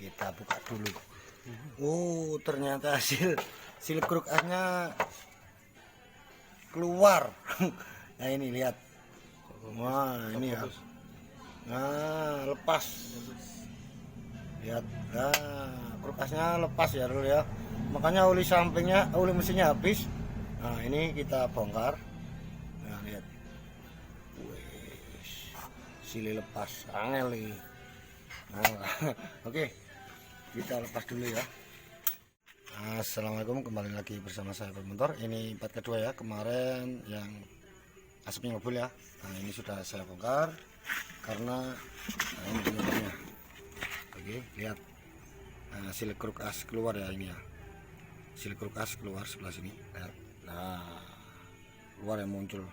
Kita buka dulu. Oh, ternyata hasil kruk asnya keluar. Nah ini lihat. Wah ini ya. Nah lepas. Lihat. Nah kruk asnya lepas ya dulu ya. Makanya oli sampingnya, oli mesinnya habis. Nah ini kita bongkar. Nah lihat. Wih, sili lepas. Angel ini. Nah, oke. Kita lepas dulu ya. Assalamualaikum, kembali lagi bersama saya Bermotor. Ini part kedua ya, kemarin yang asapnya ngebul ya. Nah ini sudah saya bongkar karena ini penyebabnya. Oke, lihat. Nah, sil kruk as keluar ya ini ya. Sil kruk as keluar sebelah sini. Lihat. Nah, keluar yang muncul.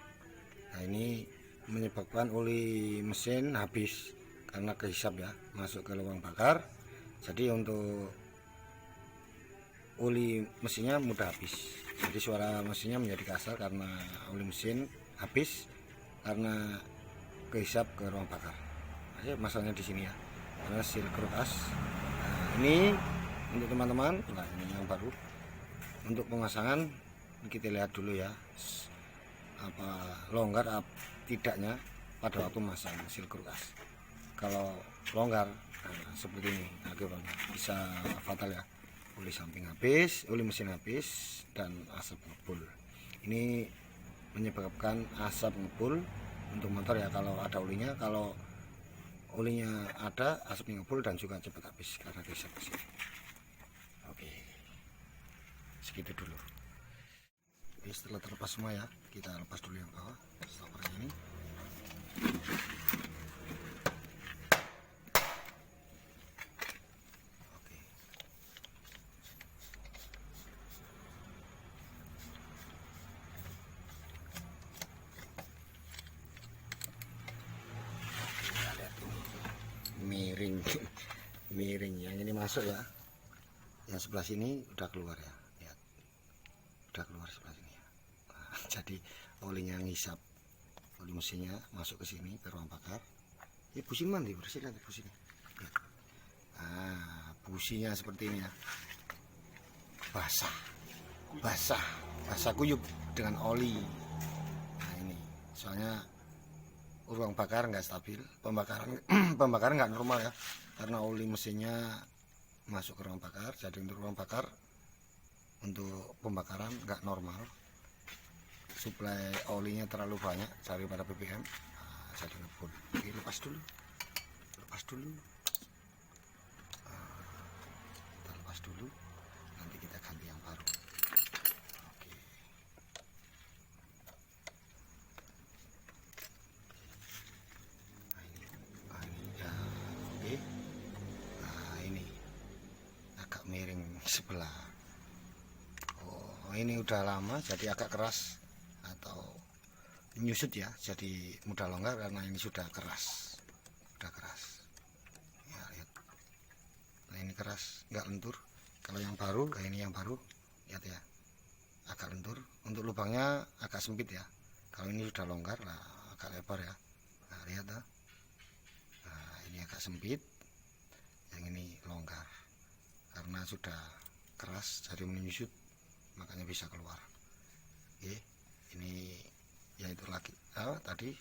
Nah ini menyebabkan oli mesin habis karena kehisap ya, masuk ke lubang bakar. Jadi untuk oli mesinnya mudah habis, jadi suara mesinnya menjadi kasar karena oli mesin habis karena kehisap ke ruang bakar. Nah, masalahnya di sini ya, karena sil kruk as. Nah, ini untuk teman-teman, nah ini yang baru. Untuk pemasangan kita lihat dulu ya, apa longgar tidaknya pada waktu masang sil kruk as. Kalau longgar nah, seperti ini akibatnya bisa fatal ya. Oli samping habis, oli mesin habis, dan asap ngebul. Ini menyebabkan asap ngebul untuk motor ya kalau ada olinya. Kalau olinya ada, asapnya ngebul dan juga cepat habis karena kehisap ke sini. Oke, segitu dulu. Oke, setelah terlepas semua ya, kita lepas dulu yang bawah. Stoppernya ini. Miring yang ini masuk ya, yang sebelah sini udah keluar ya, lihat udah keluar sebelah sini ya. Nah, jadi olinya ngisap, oli mesinnya masuk ke sini ke ruang bakar. Ini busi mandi bersih nanti businya. Lihat. Nah, businya seperti ini ya, basah kuyup dengan oli. Nah ini soalnya ruang bakar nggak stabil, pembakaran nggak normal ya, karena oli mesinnya masuk ke ruang bakar. Jadi untuk ruang bakar untuk pembakaran nggak normal, suplai olinya terlalu banyak daripada BBM. Nah, jadi ngebul. Oke, lepas dulu kita lepas dulu, nanti kita ganti yang baru. Oke. Agak miring sebelah. Oh ini udah lama jadi agak keras atau nyusut ya, jadi mudah longgar karena ini sudah keras ya, lihat. Nah ini keras, nggak lentur. Kalau yang baru kayak ini, yang baru lihat ya, agak lentur. Untuk lubangnya agak sempit ya. Kalau ini sudah longgar lah, agak lebar ya. Nah lihat ya. Nah ini agak sempit, yang ini longgar karena sudah keras jadi menyusut, makanya bisa keluar. Oke, ini yaitu lagi tadi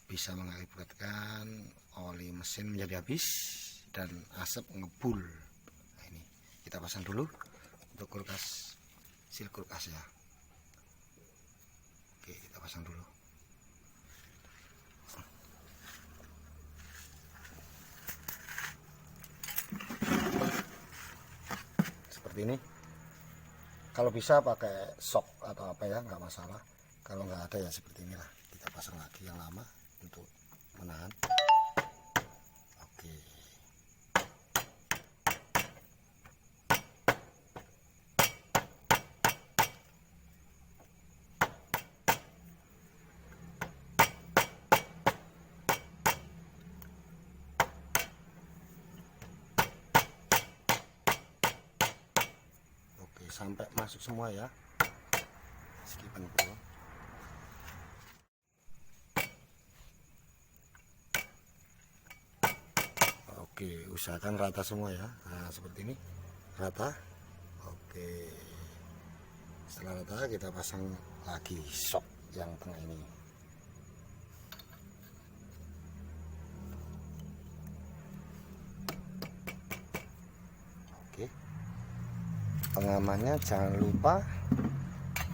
bisa mengakibatkan oli mesin menjadi habis dan asap ngebul. Nah, ini kita pasang dulu untuk kulkas, sil kulkas ya. Oke, kita pasang dulu. Ini kalau bisa pakai sok atau apa ya, nggak masalah. Kalau nggak ada ya seperti inilah, kita pasang lagi yang lama untuk menahan. Oke, sampai masuk semua ya, skipan dulu. Oke, usahakan rata semua ya. Nah, seperti ini, rata. Oke, setelah rata kita pasang lagi shock yang tengah ini. Oke, pengamannya jangan lupa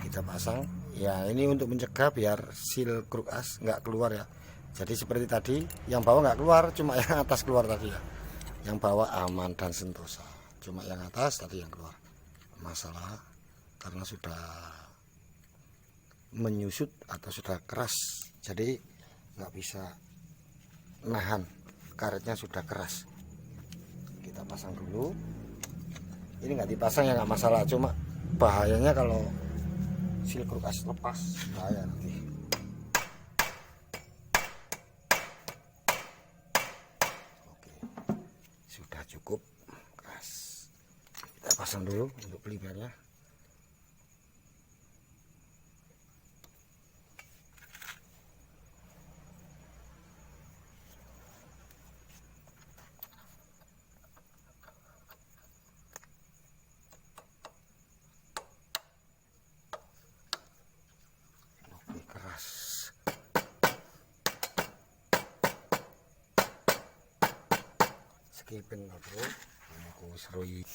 kita pasang ya, ini untuk mencegah biar seal kruk as nggak keluar ya. Jadi seperti tadi, yang bawah nggak keluar, cuma yang atas keluar tadi ya. Yang bawah aman dan sentosa, cuma yang atas tadi yang keluar masalah karena sudah menyusut atau sudah keras, jadi nggak bisa nahan, karetnya sudah keras. Kita pasang dulu. Ini nggak dipasang ya nggak masalah, cuma bahayanya kalau seal kruk as lepas, bahaya nanti. Oke, sudah cukup keras. Kita pasang dulu untuk peliharnya. Skipping bro, aku serui.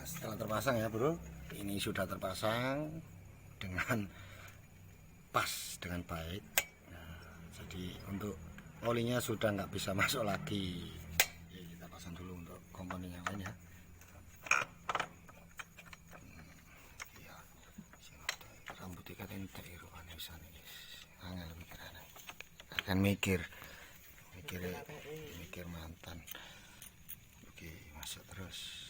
Setelah terpasang ya bro, ini sudah terpasang dengan pas, dengan baik. Nah, jadi untuk olinya sudah nggak bisa masuk lagi. Oke, kita pasang dulu untuk komponen yang lain ya. Iya, rambut ikat entek rupanya bisa nih. Angel pikirannya. Akan mikir mantan. Oke, masuk terus.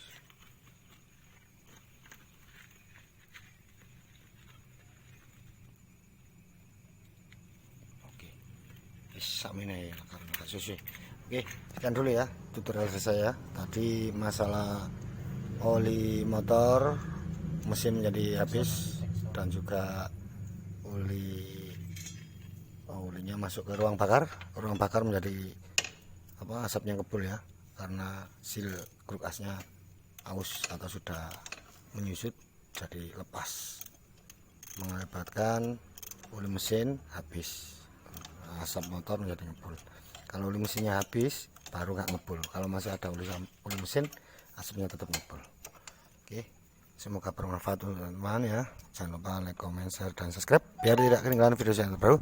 Samine ya karena susu. Oke, sekian dulu ya tutorial saya. Tadi masalah oli motor, mesin menjadi habis, dan juga olinya masuk ke ruang bakar. Ruang bakar menjadi asapnya kebul ya, karena seal kruk asnya aus atau sudah menyusut, jadi lepas, mengakibatkan oli mesin habis, asap motor menjadi ngebul. Kalau oli mesinnya habis baru nggak ngebul, kalau masih ada oli mesin asapnya tetap ngebul. Oke, semoga bermanfaat untuk teman-teman ya. Jangan lupa like, comment, share, dan subscribe biar tidak ketinggalan video saya yang terbaru.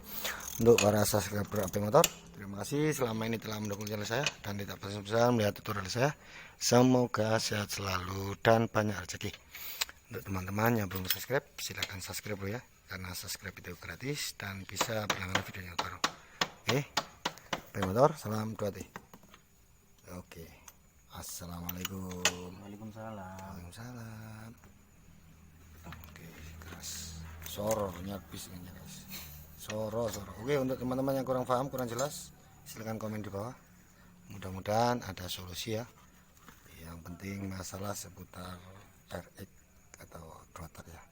Untuk para subscriber AP Motor, terima kasih selama ini telah mendukung channel saya dan tidak bosan-bosan melihat tutorial saya. Semoga sehat selalu dan banyak rezeki. Untuk teman-teman yang belum subscribe, silahkan subscribe ya, karena subscribe itu gratis dan bisa berlangganan video yang baru. Oke, AP Motor, salam 2T. Oke, assalamualaikum. Waalaikumsalam. Oke, keras. Soro nyapis ini guys. Soro. Oke, untuk teman-teman yang kurang paham, kurang jelas, silahkan komen di bawah. Mudah-mudahan ada solusi ya. Yang penting masalah seputar RX atau rotor ya.